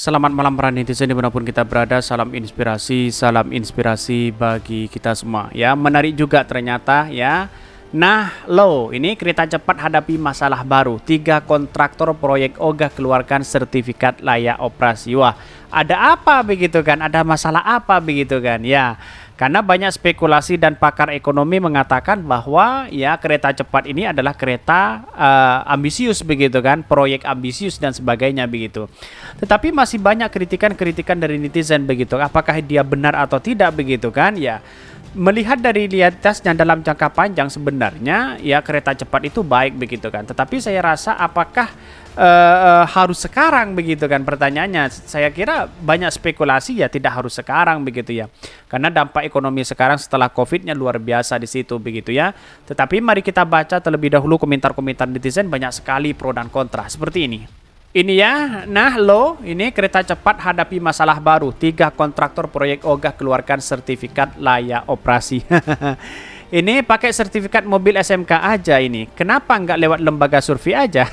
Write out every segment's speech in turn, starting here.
Selamat malam para netizen dimanapun kita berada, salam inspirasi bagi kita semua ya. Menarik juga ternyata ya. Nah lo ini kereta cepat hadapi masalah baru, 3 kontraktor proyek ogah keluarkan sertifikat layak operasi. Wah, ada apa begitu kan, ada masalah apa begitu kan ya. Karena banyak spekulasi dan pakar ekonomi mengatakan bahwa ya kereta cepat ini adalah kereta ambisius begitu kan, proyek ambisius dan sebagainya begitu. Tetapi masih banyak kritikan-kritikan dari netizen begitu. Apakah dia benar atau tidak begitu kan? Ya, melihat dari realitasnya dalam jangka panjang sebenarnya ya kereta cepat itu baik begitu kan. Tetapi saya rasa apakah harus sekarang begitu kan pertanyaannya. Saya kira banyak spekulasi ya tidak harus sekarang begitu ya. Karena dampak ekonomi sekarang setelah Covid-nya luar biasa di situ begitu ya. Tetapi mari kita baca terlebih dahulu komentar-komentar netizen, banyak sekali pro dan kontra seperti ini. Ini ya, nah lo ini kereta cepat hadapi masalah baru, 3 kontraktor proyek ogah keluarkan sertifikat layak operasi. Ini pakai sertifikat mobil SMK aja ini. Kenapa nggak lewat lembaga survei aja?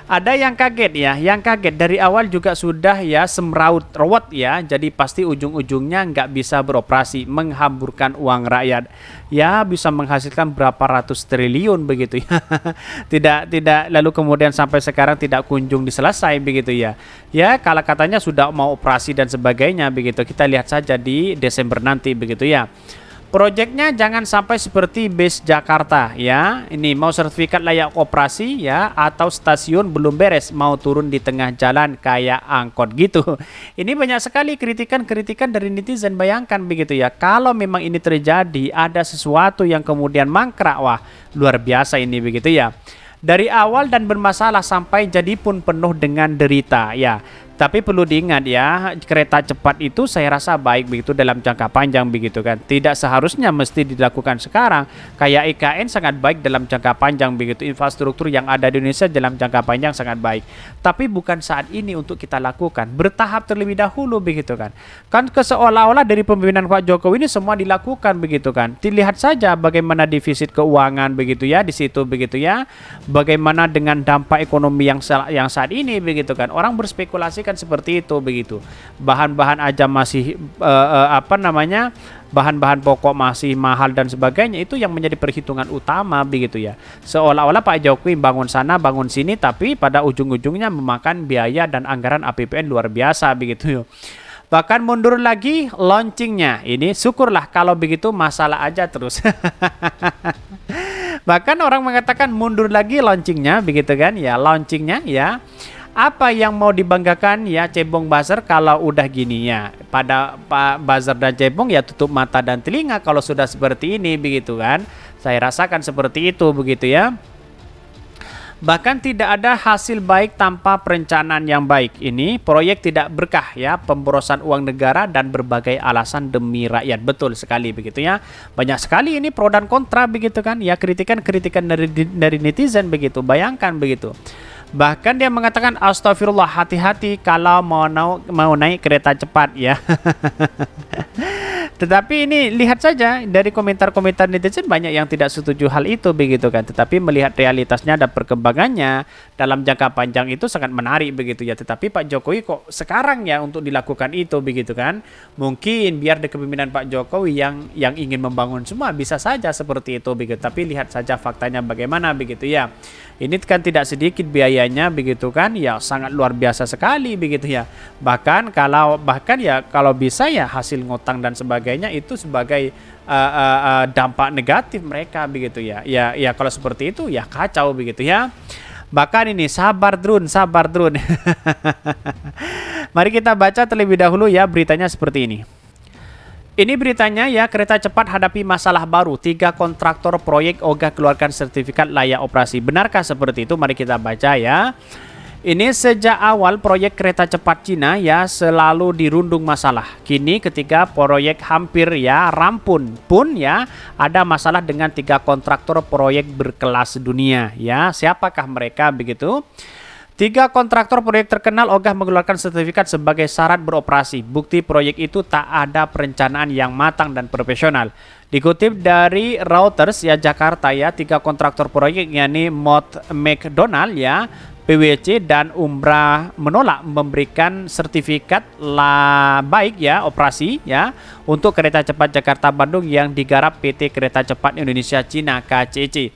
Ada yang kaget ya, yang kaget dari awal juga sudah ya semraut rawat ya. Jadi pasti ujung-ujungnya nggak bisa beroperasi, menghamburkan uang rakyat. Ya bisa menghasilkan berapa ratus triliun begitu ya. Tidak lalu kemudian sampai sekarang tidak kunjung diselesai begitu ya. Ya kalau katanya sudah mau operasi dan sebagainya begitu. Kita lihat saja di Desember nanti begitu ya. Proyeknya jangan sampai seperti bus Jakarta ya. Ini mau sertifikat layak operasi ya, atau stasiun belum beres mau turun di tengah jalan kayak angkot gitu. Ini banyak sekali kritikan-kritikan dari netizen. Bayangkan begitu ya, kalau memang ini terjadi ada sesuatu yang kemudian mangkrak, wah luar biasa ini begitu ya. Dari awal dan bermasalah sampai jadi pun penuh dengan derita ya. Tapi perlu diingat ya, kereta cepat itu saya rasa baik begitu dalam jangka panjang begitu kan. Tidak seharusnya mesti dilakukan sekarang. Kayak IKN sangat baik dalam jangka panjang begitu. Infrastruktur yang ada di Indonesia dalam jangka panjang sangat baik. Tapi bukan saat ini untuk kita lakukan. Bertahap terlebih dahulu begitu kan. Kan seolah-olah dari pemimpinan Pak Jokowi ini semua dilakukan begitu kan. Dilihat saja bagaimana defisit keuangan begitu ya di situ begitu ya. Bagaimana dengan dampak ekonomi yang saat ini begitu kan. Orang berspekulasi kan seperti itu begitu. Bahan-bahan aja masih bahan-bahan pokok masih mahal dan sebagainya, itu yang menjadi perhitungan utama begitu ya. Seolah-olah Pak Jokowi bangun sana bangun sini, tapi pada ujung-ujungnya memakan biaya dan anggaran APBN luar biasa begitu ya. Bahkan mundur lagi launchingnya. Ini syukurlah kalau begitu masalah aja terus. Bahkan orang mengatakan mundur lagi launchingnya begitu kan ya, launchingnya ya. Apa yang mau dibanggakan ya Cebong Buzzer kalau udah gini ya. Pada Pak Buzzer dan Cebong ya tutup mata dan telinga kalau sudah seperti ini begitu kan. Saya rasakan seperti itu begitu ya. Bahkan tidak ada hasil baik tanpa perencanaan yang baik. Ini proyek tidak berkah ya, pemborosan uang negara dan berbagai alasan demi rakyat. Betul sekali begitu ya. Banyak sekali ini pro dan kontra begitu kan. Ya kritikan-kritikan dari netizen begitu. Bayangkan begitu. Bahkan dia mengatakan astagfirullah, hati-hati kalau mau naik kereta cepat ya. Tetapi ini lihat saja dari komentar-komentar netizen banyak yang tidak setuju hal itu begitu kan. Tetapi melihat realitasnya dan perkembangannya dalam jangka panjang itu sangat menarik begitu ya. Tetapi Pak Jokowi kok sekarang ya untuk dilakukan itu begitu kan. Mungkin biar di kepemimpinan Pak Jokowi yang ingin membangun semua bisa saja seperti itu begitu. Tapi lihat saja faktanya bagaimana begitu ya. Ini kan tidak sedikit biayanya begitu kan. Ya sangat luar biasa sekali begitu ya. Bahkan kalau bisa ya hasil ngutang dan sebagainya itu sebagai dampak negatif mereka begitu ya. Ya kalau seperti itu ya kacau begitu ya. Bahkan ini sabar drone. Mari kita baca terlebih dahulu ya beritanya seperti ini. Ini beritanya ya, kereta cepat hadapi masalah baru, 3 kontraktor proyek ogah keluarkan sertifikat layak operasi. Benarkah seperti itu? Mari kita baca ya. Ini sejak awal proyek kereta cepat Cina ya selalu dirundung masalah. Kini ketika proyek hampir ya rampung pun ya ada masalah dengan 3 kontraktor proyek berkelas dunia ya. Siapakah mereka begitu? 3 kontraktor proyek terkenal ogah mengeluarkan sertifikat sebagai syarat beroperasi. Bukti proyek itu tak ada perencanaan yang matang dan profesional. Dikutip dari Reuters ya Jakarta ya, 3 kontraktor proyek yakni Mott MacDonald ya PwC dan Umrah menolak memberikan sertifikat baik ya operasi ya untuk kereta cepat Jakarta Bandung yang digarap PT Kereta Cepat Indonesia Cina KCC.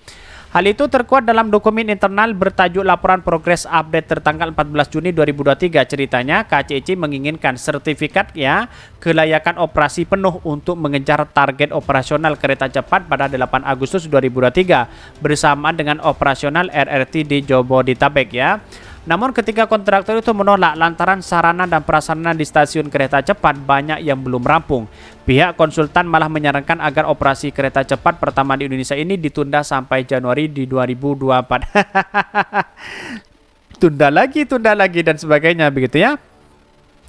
Hal itu terkuat dalam dokumen internal bertajuk Laporan Progres Update tertanggal 14 Juni 2023. Ceritanya KCC menginginkan sertifikat ya kelayakan operasi penuh untuk mengejar target operasional kereta cepat pada 8 Agustus 2023 bersamaan dengan operasional RRT di Jabodetabek ya. Namun ketika kontraktor itu menolak lantaran sarana dan prasarana di stasiun kereta cepat banyak yang belum rampung, pihak konsultan malah menyarankan agar operasi kereta cepat pertama di Indonesia ini ditunda sampai Januari di 2024. Tunda lagi dan sebagainya begitu ya.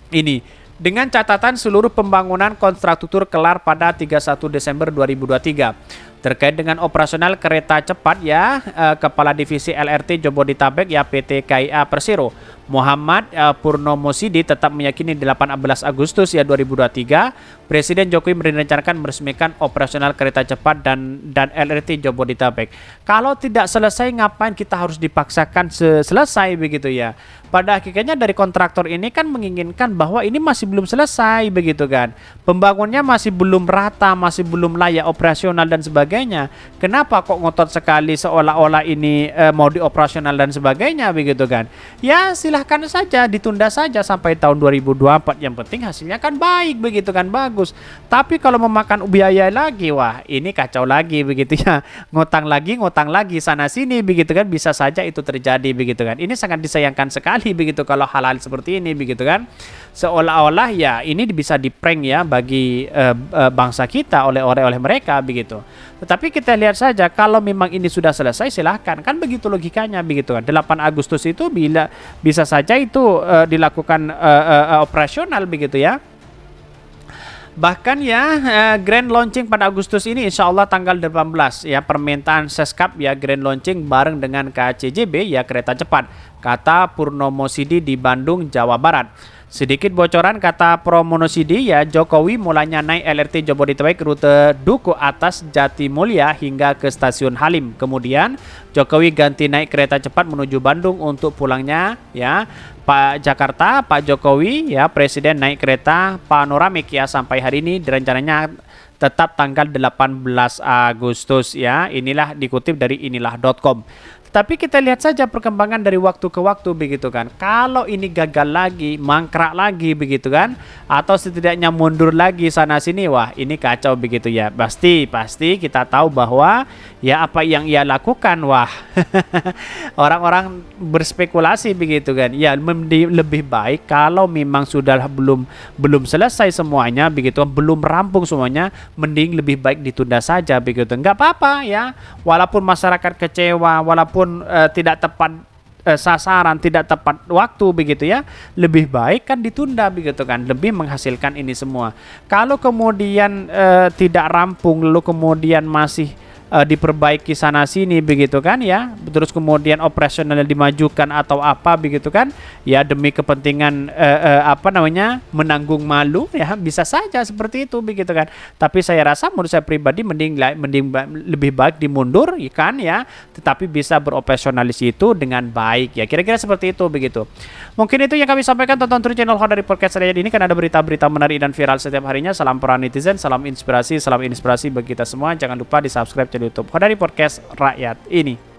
Ini dengan catatan seluruh pembangunan konstruktur kelar pada 31 Desember 2023. Terkait dengan operasional kereta cepat ya, Kepala Divisi LRT Jabodetabek ya PT KAI Persero Muhammad Purnomo Sidi tetap meyakini 18 Agustus ya 2023 Presiden Jokowi merencanakan meresmikan operasional kereta cepat dan LRT Jabodetabek. Kalau tidak selesai ngapain kita harus dipaksakan selesai begitu ya. Pada akhirnya dari kontraktor ini kan menginginkan bahwa ini masih belum selesai begitu kan. Pembangunnya masih belum rata, masih belum layak operasional dan sebagainya. Kenapa kok ngotot sekali seolah-olah ini mau dioperasional dan sebagainya begitu kan. Ya silahkan saja ditunda saja sampai tahun 2024. Yang penting hasilnya kan baik begitu kan, bagus. Tapi kalau memakan biaya lagi, wah ini kacau lagi begitu ya. Ngutang lagi sana sini begitu kan, bisa saja itu terjadi begitu kan. Ini sangat disayangkan sekali begitu kalau hal-hal seperti ini begitu kan, seolah-olah ya ini bisa diprank ya bagi bangsa kita oleh mereka begitu. Tetapi kita lihat saja kalau memang ini sudah selesai silahkan kan, begitu logikanya begitu kan. 8 Agustus itu bisa saja itu dilakukan operasional begitu ya. Bahkan ya grand launching pada Agustus ini insya Allah tanggal 18 ya, permintaan Seskap ya grand launching bareng dengan KCJB ya kereta cepat, kata Purnomo Sidi di Bandung, Jawa Barat. Sedikit bocoran kata Purnomo Sidi ya, Jokowi mulanya naik LRT Jabodetabek rute Duku Atas Jatimulya hingga ke stasiun Halim. Kemudian Jokowi ganti naik kereta cepat menuju Bandung untuk pulangnya ya. Pak Jokowi ya Presiden naik kereta panoramik ya sampai hari ini rencananya tetap tanggal 18 Agustus ya. Inilah dikutip dari inilah.com. Tapi kita lihat saja perkembangan dari waktu ke waktu begitu kan. Kalau ini gagal lagi, mangkrak lagi begitu kan, atau setidaknya mundur lagi sana sini, wah ini kacau begitu ya. Pasti kita tahu bahwa ya apa yang ia lakukan, wah orang-orang berspekulasi begitu kan. Ya lebih baik kalau memang sudah belum selesai semuanya begitu, belum rampung semuanya, mending lebih baik ditunda saja begitu. Enggak apa-apa ya. Walaupun masyarakat kecewa, walaupun tidak tepat sasaran, tidak tepat waktu begitu ya, lebih baik kan ditunda begitu kan, lebih menghasilkan ini semua. Kalau kemudian tidak rampung lalu kemudian masih diperbaiki sana sini begitu kan ya, terus kemudian operasionalnya dimajukan atau apa begitu kan ya, demi kepentingan menanggung malu ya, bisa saja seperti itu begitu kan. Tapi saya rasa menurut saya pribadi mending lebih baik dimundur kan ya, tetapi bisa beroperasionalis itu dengan baik ya, kira-kira seperti itu begitu. Mungkin itu yang kami sampaikan. Tonton terus channel Hodari Podcast saya ini, karena ada berita-berita menarik dan viral setiap harinya. Salam para netizen, salam inspirasi bagi kita semua. Jangan lupa di subscribe channel YouTube Hodari Podcast Rakyat ini.